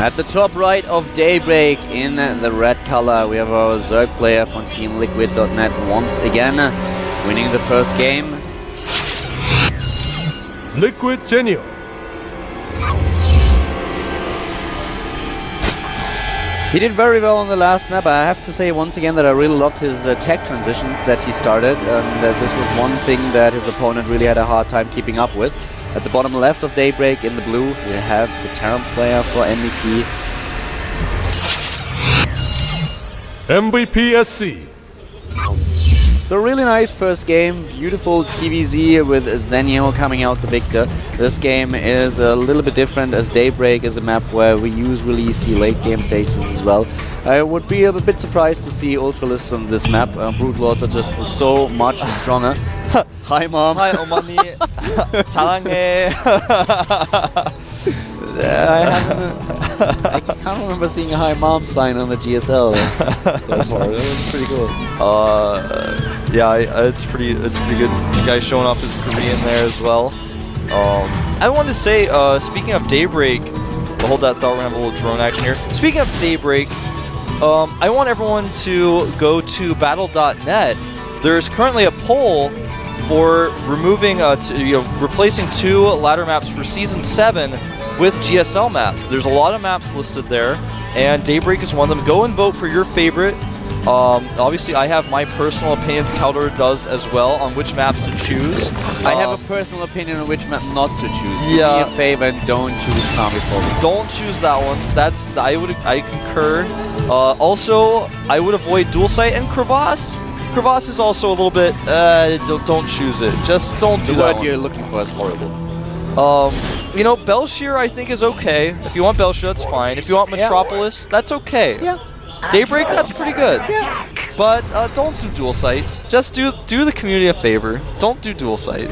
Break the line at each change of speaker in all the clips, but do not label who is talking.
At the top right of Daybreak in the red color, we have our Zerg player from Team Liquid.net once again winning the first game.
Liquid Zenio.
He did very well on the last map. I have to say once again that I really loved his tech transitions that he started, and this was one thing that his opponent really had a hard time keeping up with. At the bottom left of Daybreak in the blue, we have the Terran player for MVP.
MVP SC.
So really nice first game, beautiful TVZ with Zenio coming out the victor. This game is a little bit different as Daybreak is a map where we usually see late game stages as well. I would be a bit surprised to see Ultralists on this map. Brute Lords are just so much stronger. Hi mom!
Hi 어머니! 사랑해!
I can't remember seeing a hi mom sign on the GSL so far. That was pretty cool.
Yeah, it's pretty good. The guy showing off his Korean there as well. I wanted to say, speaking of Daybreak, we'll hold that thought. We're gonna have a little drone action here. Speaking of Daybreak, I want everyone to go to battle.net. There's currently a poll for removing, replacing 2 ladder maps for Season 7 with GSL maps. There's a lot of maps listed there, and Daybreak is one of them. Go and vote for your favorite. Obviously, I have my personal opinions. Caldor does as well on which maps to choose.
I have a personal opinion on which map not to choose. Do me
Yeah.
a favor and don't choose Calm Before the Storm.
Don't choose that one. I concur. Also, I would avoid Dual Sight and Crevasse. Crevasse is also a little bit. Don't choose it. Just don't do
The
that
word
one.
you're looking for is horrible.
You know, Belshear I think is okay. If you want Belshear, that's fine. If you want Metropolis, that's okay.
Yeah.
Daybreak, that's pretty good. Yeah. But don't do Dual Sight. Just do the community a favor. Don't do Dual Sight.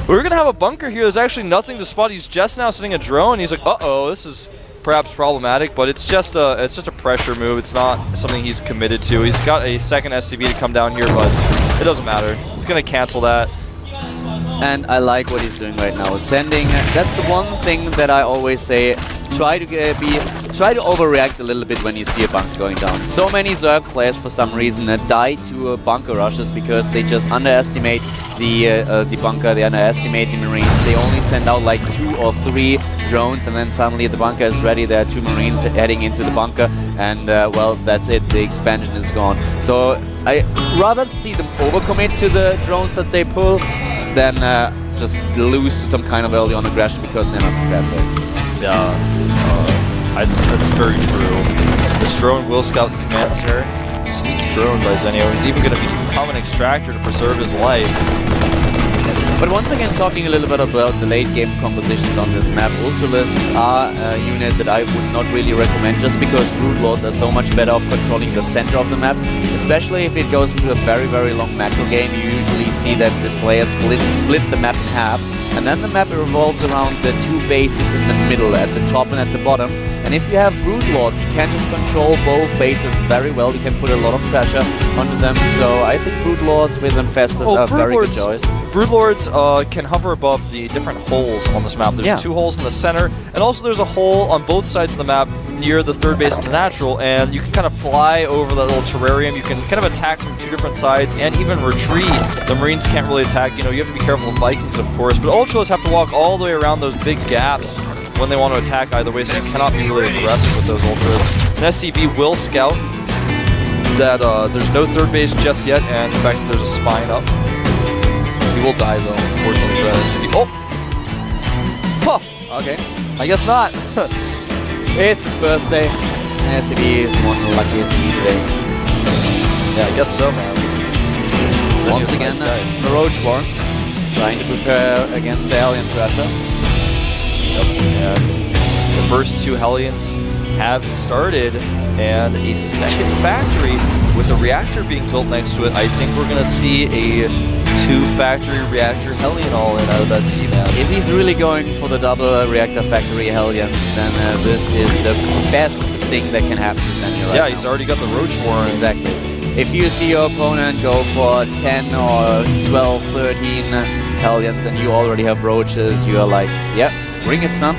We're gonna have a bunker here. There's actually nothing to spot. He's just now sitting a drone. He's like, uh-oh, this is perhaps problematic, but it's just a pressure move. It's not something he's committed to. He's got a second SCV to come down here, but it doesn't matter. He's gonna cancel that.
And I like what he's doing right now. Sending, that's the one thing that I always say, try to overreact a little bit when you see a bunker going down. So many Zerg players for some reason die to bunker rushes because they just underestimate the bunker, they underestimate the Marines. They only send out like 2 or 3 drones and then suddenly the bunker is ready. There are 2 Marines heading into the bunker and well, that's it, the expansion is gone. So I rather see them overcommit to the drones that they pull than just lose to some kind of early on aggression because they're not prepared for it.
Yeah, that's very true. This drone will scout the command center. Sneaky drone by Zenio. He's even going to become an extractor to preserve his life.
But once again, talking a little bit about the late game compositions on this map, Ultralists are a unit that I would not really recommend just because Brute Lords are so much better off controlling the center of the map, especially if it goes into a very, very long macro game. You usually see that the players split the map in half, and then the map revolves around the 2 bases in the middle, at the top and at the bottom. And if you have Brute Lords, you can just control both bases very well. You can put a lot of pressure onto them. So I think Brute Lords with Infestors are a very good choice.
Brute Lords can hover above the different holes on this map. There's 2 holes in the center, and also there's a hole on both sides of the map near the 3rd base of the natural, and you can kind of fly over that little terrarium. You can kind of attack from 2 different sides and even retreat. The Marines can't really attack. You know, you have to be careful of Vikings, of course, but Ultralists have to walk all the way around those big gaps when they want to attack either way, so you cannot be really aggressive with those Ultras. An SCV will scout that there's no 3rd base just yet, and in fact there's a spine up. He will die though, unfortunately for that SCV. Oh! Huh! Okay, I guess not.
It's his birthday. SCV is one of the luckiest he today.
Yeah, I guess so, man.
Once again, the Roach War, trying to prepare against the alien pressure.
Yep, and the first 2 Hellions have started, and a second factory with a reactor being built next to it. I think we're going to see a 2-factory reactor Hellion all in out of that sea map.
If he's really going for the double reactor factory Hellions, then this is the best thing that can happen to Zenio right now.
He's already got the Roach Warren.
Exactly. If you see your opponent go for 10 or 12, 13 Hellions and you already have Roaches, you are like, yep, bring it, son.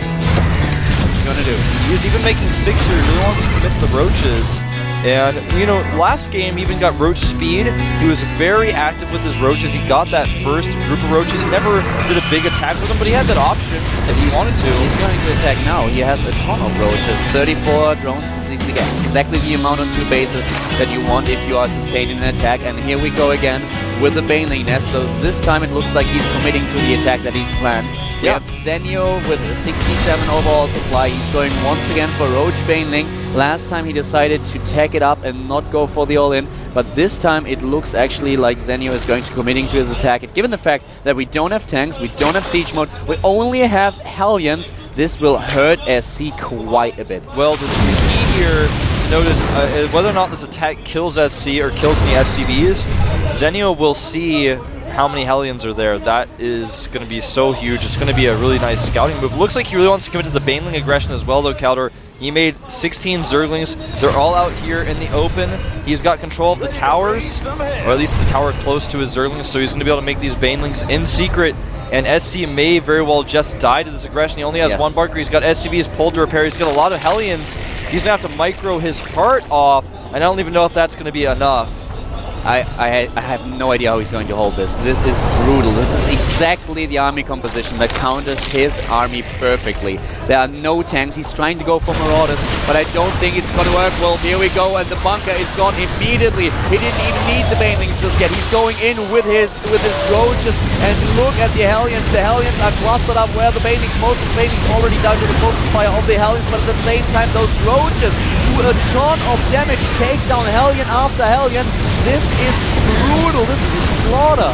going to do?
He's even making 6 here. He really wants to commit to the roaches. And, you know, last game he even got roach speed. He was very active with his roaches. He got that first group of roaches. He never did a big attack with them, but he had that option if he wanted to.
He's going to attack now. He has a ton of roaches. 34 drones, 60 again. Exactly the amount on 2 bases that you want if you are sustaining an attack. And here we go again with the Baneling nest. Though this time it looks like he's committing to the attack that he's planned. We have Zenio with a 67 overall supply. He's going once again for Roach Baneling. Last time he decided to tag it up and not go for the all-in, but this time it looks actually like Zenio is going to committing to his attack. And given the fact that we don't have tanks, we don't have siege mode, we only have Hellions, this will hurt SC quite a bit.
Well, the key here, notice whether or not this attack kills SC or kills any SCVs, Zenio will see how many Hellions are there. That is going to be so huge. It's going to be a really nice scouting move. Looks like he really wants to commit to the Baneling aggression as well, though, Caldor. He made 16 Zerglings. They're all out here in the open. He's got control of the towers, or at least the tower close to his Zerglings, so he's going to be able to make these Banelings in secret. And SC may very well just die to this aggression. He only has 1 bunker. He's got SCVs pulled to repair. He's got a lot of Hellions. He's going to have to micro his heart off, and I don't even know if that's going to be enough.
I have no idea how he's going to hold this. This is brutal. This is exactly the army composition that counters his army perfectly. There are no tanks. He's trying to go for Marauders, but I don't think it's going to work well. Here we go, and the bunker is gone immediately. He didn't even need the Banelings just yet. He's going in with his roaches, and look at the Hellions. The Hellions are clustered up where the Banelings, most of the Banelings already down to the focus fire of the Hellions, but at the same time, those roaches do a ton of damage, take down Hellion after Hellion. This is brutal. This is a slaughter.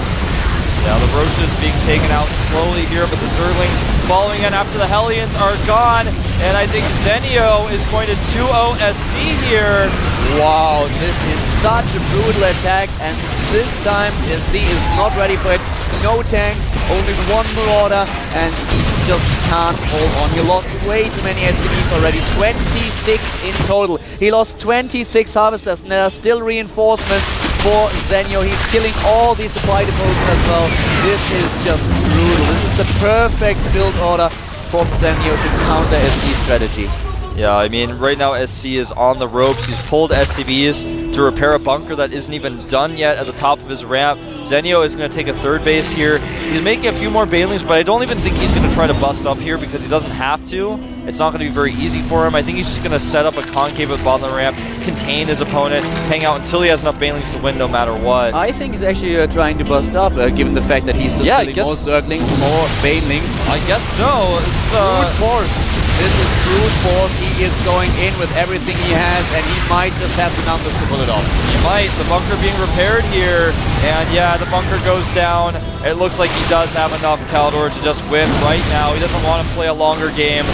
Yeah, the roaches being taken out slowly here, but the Zerglings following in after the Hellions are gone. And I think Zenio is going to 2-0 SC here.
Wow, this is such a brutal attack, and this time SC is not ready for it. No tanks, only 1 Marauder, and he just can't hold on. He lost way too many SCVs already, 26 in total. He lost 26 Harvesters, and there are still reinforcements for Zenio. He's killing all these supply depots as well. This is just brutal. This is the perfect build order from Zenio to counter SC strategy.
Yeah, I mean, right now SC is on the ropes. He's pulled SCVs to repair a bunker that isn't even done yet at the top of his ramp. Zenio is going to take a 3rd base here. He's making a few more Banelings, but I don't even think he's going to try to bust up here because he doesn't have to. It's not going to be very easy for him. I think he's just going to set up a concave at the bottom of the ramp, contain his opponent, hang out until he has enough Banelings to win no matter what.
I think he's actually trying to bust up, given the fact that he's just killing more Zerglings, more Banelings.
I guess so.
Brute force. This is brute force. He is going in with everything he has, and he might just have the numbers to pull it off.
He might. The bunker being repaired here, and yeah, the bunker goes down. It looks like he does have enough, Caldor, to just win right now. He doesn't want to play a longer game.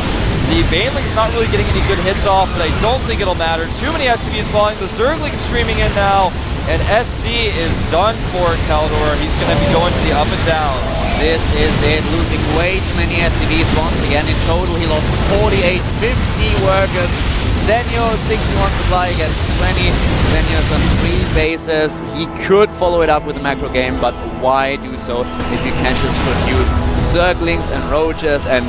The Baneling's not really getting any good hits off, but I don't think it'll matter. Too many SCVs falling. The Zergling's streaming in now, and SC is done for Caldor. He's going to be going to the up and downs.
This is it, losing way too many SCVs once again. In total, he lost 48, 50 workers. Zenio, 61 supply against 20. Zenio's on 3 bases. He could follow it up with a macro game, but why do so if you can't just produce Zerglings and Roaches and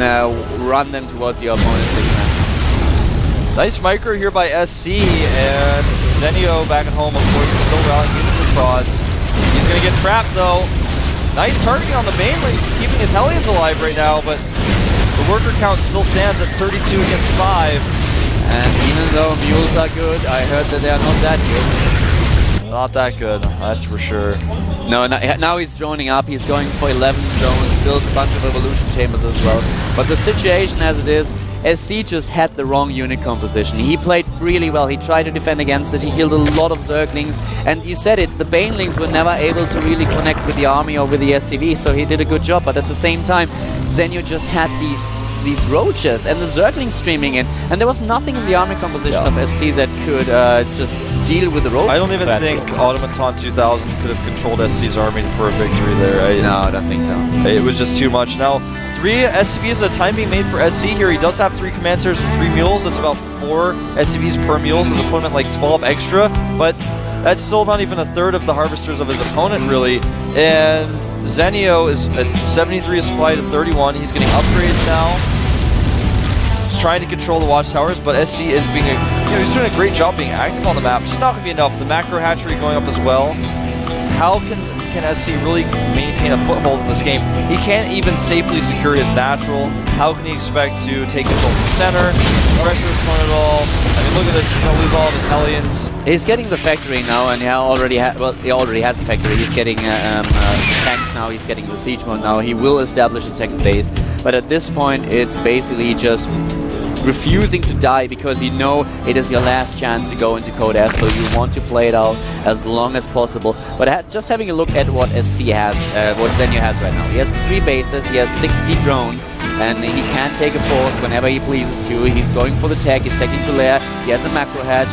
run them towards your opponent's?
Nice micro here by SC, and Zenio back at home, of course, is still rallying units across. He's going to get trapped, though. Nice targeting on the Banelings. He's keeping his Hellions alive right now, but the worker count still stands at 32 against 5.
And even though mules are good, I heard that they are not that good.
Not that good, that's for sure.
No, now he's droning up. He's going for 11 drones, builds a bunch of evolution chambers as well. But the situation as it is, SC just had the wrong unit composition. He played really well. He tried to defend against it. He killed a lot of Zerglings. And you said it, the Banelings were never able to really connect with the army or with the SCV, so he did a good job. But at the same time, Zenio just had these roaches and the Zerglings streaming in, and there was nothing in the army composition of SC that could just deal with the roaches.
I don't even think Automaton 2000 could have controlled SC's army for a victory there.
No, I don't think so.
It was just too much. Now, 3 SCVs at a time being made for SC here. He does have 3 Commanders and 3 mules. That's about 4 SCVs per mule, so the opponent like 12 extra, but that's still not even a third of the harvesters of his opponent, really. And Zenio is at 73 supply to 31. He's getting upgrades now. trying to control the watchtowers, but SC is being he's doing a great job being active on the map. It's not going to be enough. The macro hatchery going up as well. How can SC really maintain a foothold in this game? He can't even safely secure his natural. How can he expect to take control of the center, pressure his opponent at all? I mean, look at this. He's going to lose all of his Hellions.
He's getting the factory now, and he already has a factory. He's getting tanks now. He's getting the siege mode now. He will establish a second base, but at this point, it's basically just refusing to die because you know it is your last chance to go into Code S, so you want to play it out as long as possible. But just having a look at what SC has, what Zenio has right now. He has 3 bases, he has 60 drones, and he can take a 4th whenever he pleases to. He's going for the tech, he's taking to lair, he has a macro hatch,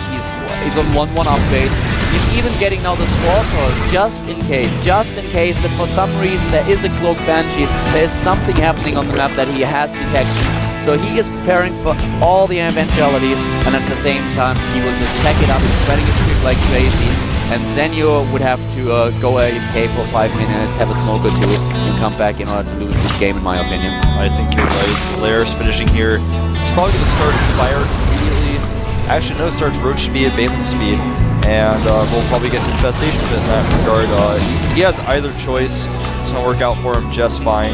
he's on 1-1 upgrades. He's even getting now the Squawkers just in case that for some reason there is a Cloaked Banshee, there is something happening on the map that he has detection. So he is preparing for all the eventualities, and at the same time he will just tech it up, he's spreading his creep like crazy, and Zenio would have to go AFK for 5 minutes, have a smoke or 2, and come back in order to lose this game, in my opinion.
I think you're right. Lair's finishing here. He's probably going to start Aspire immediately. Actually, no, starts Roach Speed, Balin Speed, and we'll probably get Infestation in that regard. He has either choice. It's going to work out for him just fine.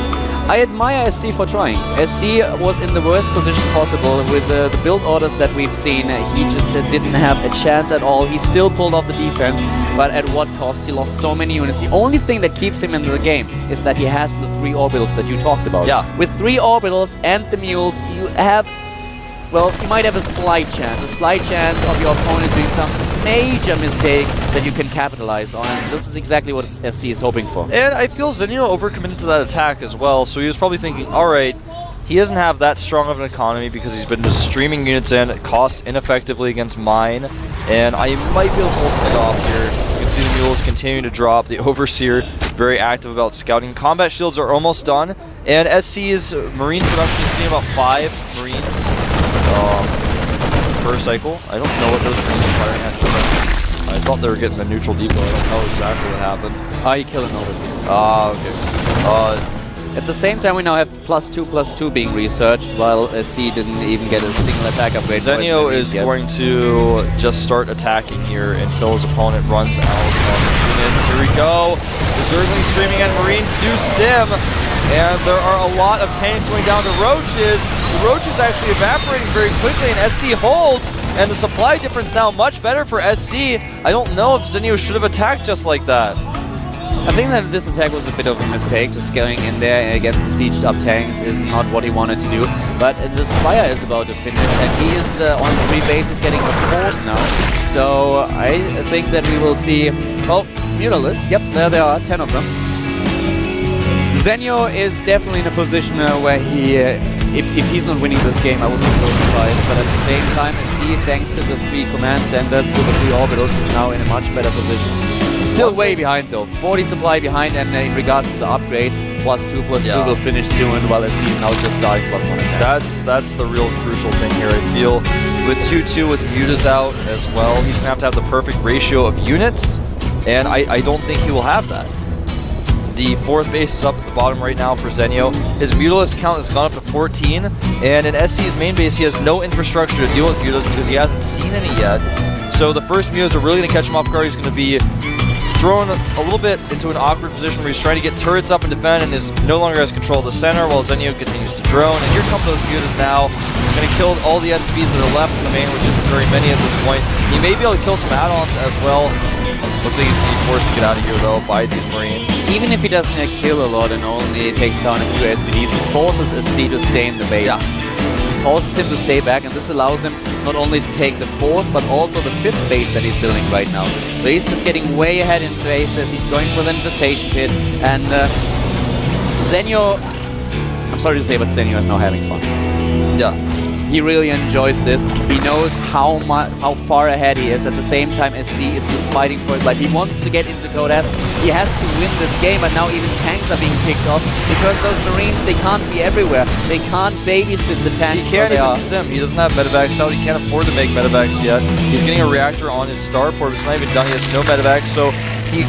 I admire SC for trying. SC was in the worst position possible with the build orders that we've seen. He just didn't have a chance at all. He still pulled off the defense, but at what cost? He lost so many units. The only thing that keeps him in the game is that he has the 3 orbitals that you talked about.
Yeah.
With 3 orbitals and the mules, you have, well, you might have a slight chance of your opponent doing some major mistake that you can capitalize on. And this is exactly what SC is hoping for.
And I feel Zenio overcommitted to that attack as well, so he was probably thinking, alright, he doesn't have that strong of an economy because he's been just streaming units in, cost ineffectively against mine, and I might be able to pull something off here. You can see the mules continuing to drop, the Overseer very active about scouting. Combat shields are almost done, and SC's Marine production is getting about 5 Marines per cycle. I don't know what those Marines are firing at just then. I thought they were getting a neutral depot. I don't know exactly what happened.
You kill an Overseer.
Okay.
At the same time, we now have +2/+2 being researched, while SC didn't even get a single attack upgrade.
Zenio is going to just start attacking here until his opponent runs out of units. Here we go. The Zergling streaming and Marines do stim, and there are a lot of tanks going down to Roaches. The Roach is actually evaporating very quickly, and SC holds, and the supply difference now much better for SC. I don't know if Zenio should have attacked just like that.
I think that this attack was a bit of a mistake. Just going in there against the sieged up tanks is not what he wanted to do. But the Spire is about to finish, and he is on 3 bases getting a 4th now. So I think that we will see, well, Mutalists. Yep, there they are, 10 of them. Zenio is definitely in a position where he, if he's not winning this game, I would be so surprised. But at the same time, SC, thanks to the 3 command centers, to the 3 orbitals, is now in a much better position. Still way behind though, 40 supply behind, and in regards to the upgrades, +2/+2 will finish soon, while SC is now just starting +1 attack.
That's the real crucial thing here, I feel. With 2-2 with Mutas out as well, he's going to have the perfect ratio of units, and I don't think he will have that. The 4th base is up at the bottom right now for Zenio. His Mutalist count has gone up to 14, and in SC's main base he has no infrastructure to deal with Mutas because he hasn't seen any yet. So the first Mutas are really going to catch him off guard. He's going to be thrown a little bit into an awkward position where he's trying to get turrets up and defend and is no longer has control of the center while Zenio continues to drone. And here come those Mutas now. Going to kill all the SCVs that are left in the main, which isn't very many at this point. He may be able to kill some add-ons as well. Looks like he's going to be forced to get out of here though by these Marines.
Even if he doesn't kill a lot and only takes down a few SCVs, he forces SC to stay in the base.
Yeah.
Forces him to stay back, and this allows him not only to take the 4th but also the 5th base that he's building right now. So he's just getting way ahead in bases, he's going for the infestation pit, and Zenio, I'm sorry to say, but Zenio is now having fun.
Yeah.
He really enjoys this. He knows how far ahead he is. At the same time, SC is just fighting for his life. He wants to get into Code S. He has to win this game, but now even tanks are being picked off because those Marines, they can't be everywhere. They can't babysit the tanks.
He can't even stim. He doesn't have medevacs out. He can't afford to make medevacs yet. He's getting a reactor on his starport, but it's not even done. He has no medevacs, so he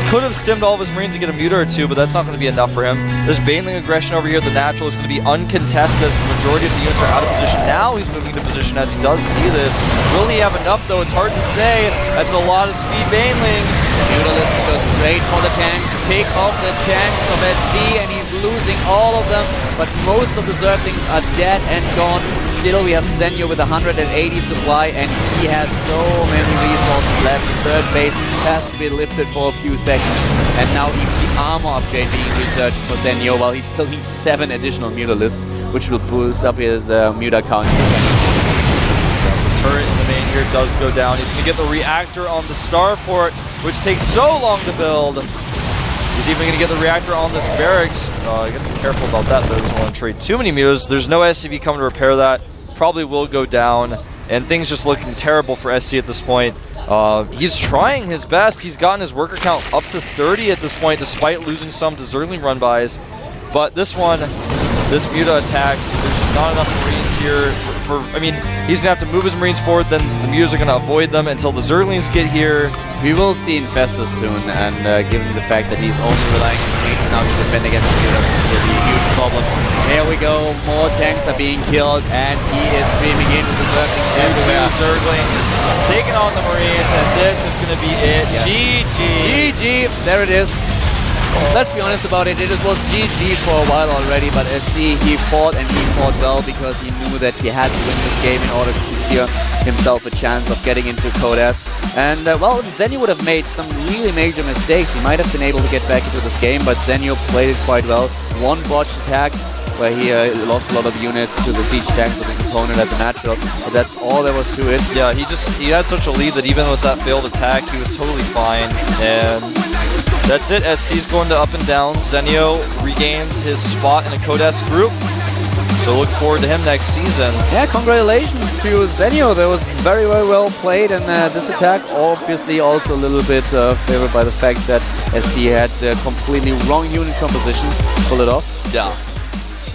could have stimmed all of his Marines to get a Muta or two, but that's not going to be enough for him. This Baneling aggression over here at the natural is going to be uncontested as the majority of the units are out of position. Now he's moving to position as he does see this. Will he have enough, though? It's hard to say. That's a lot of speed Banelings.
Mutalisk goes straight for the tanks, pick off the tanks of SC, and he's losing all of them, but most of the Zerglings are dead and gone. Still, we have Zenio with 180 supply, and he has so many resources left. The third base has to be lifted for a few seconds, and now even the armor upgrade being researched for Zenio, while he's building 7 additional Mutalisks, which will boost up his Muta count.
Turret in the main here does go down. He's going to get the reactor on the starport, which takes so long to build. He's even going to get the reactor on this barracks. You got to be careful about that, though. He doesn't want to trade too many mutas. There's no SCV coming to repair that. Probably will go down, and things just looking terrible for SC at this point. He's trying his best. He's gotten his worker count up to 30 at this point, despite losing some to Zergling run-bys. But this one, this Muta attack, there's just not enough Marines here. I mean, he's going to have to move his Marines forward, then the Mutas are going to avoid them until the Zerglings get here.
We will see Infestus soon, and given the fact that he's only relying on Marines now to defend against Mutas, it's going to be a huge problem. Here we go, more tanks are being killed, and he is streaming in with the Zerglings everywhere.
Zerglings taking on the Marines, and this is going to be it. Yes. GG.
GG, there it is. Let's be honest about it, it was GG for a while already, but SC, he fought and he fought well because he knew that he had to win this game in order to secure himself a chance of getting into Codas. And well, if Zenio would have made some really major mistakes, he might have been able to get back into this game, but Zenio played it quite well. One botched attack where he lost a lot of units to the siege tanks of his opponent at the natural, but that's all there was to it.
Yeah, he had such a lead that even with that failed attack, he was totally fine, and that's it. SC's going to up and down. Zenio regains his spot in a Codas group, so look forward to him next season.
Yeah, congratulations to Zenio. That was very, very well played, and this attack obviously also a little bit favored by the fact that SC had the completely wrong unit composition to pull it off.
Yeah.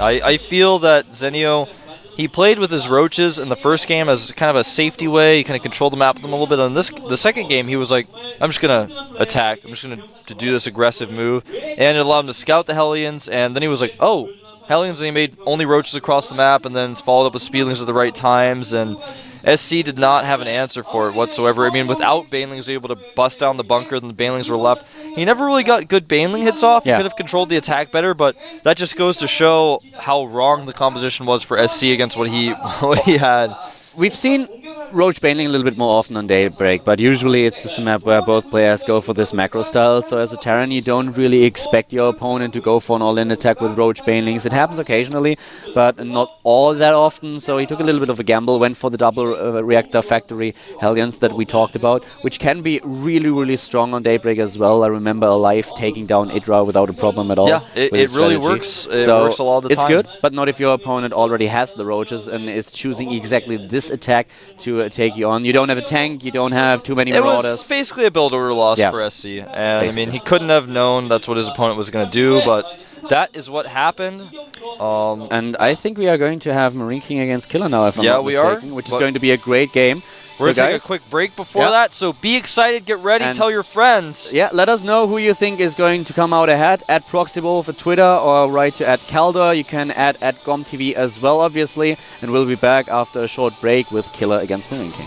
I feel that Zenio, he played with his roaches in the first game as kind of a safety way. He kind of controlled the map with them a little bit. On the second game, he was like, I'm just going to attack. I'm just going to do this aggressive move. And it allowed him to scout the Hellions. And then he was like, oh, Hellions. And he made only roaches across the map and then followed up with Speedlings at the right times. And SC did not have an answer for it whatsoever. I mean, without Banelings able to bust down the bunker, then the Banelings were left. He never really got good Baneling hits off.
Yeah.
He could have controlled the attack better, but that just goes to show how wrong the composition was for SC against what he had.
We've seen Roach Baneling a little bit more often on Daybreak, but usually it's just a map where both players go for this macro style. So as a Terran, you don't really expect your opponent to go for an all-in attack with Roach Banelings. It happens occasionally, but not all that often. So he took a little bit of a gamble, went for the double reactor factory Hellions that we talked about, which can be really, really strong on Daybreak as well. I remember Alive taking down Idra without a problem at all.
Yeah, it really works. It works a lot of the time.
It's good, but not if your opponent already has the Roaches and is choosing exactly this attack to take you on. You don't have a tank, you don't have too many Marauders.
It was basically a build order loss for SC, and basically. I mean, he couldn't have known that's what his opponent was going to do, but that is what happened.
And I think we are going to have Marine King against Killer now, if I'm not mistaken, which is going to be a great game.
We're going to take a quick break before that, so be excited, get ready, and tell your friends.
Yeah, let us know who you think is going to come out ahead. At Proxyball for Twitter or write to @Caldor. You can add @GOMTV as well, obviously. And we'll be back after a short break with Killer against Marine King.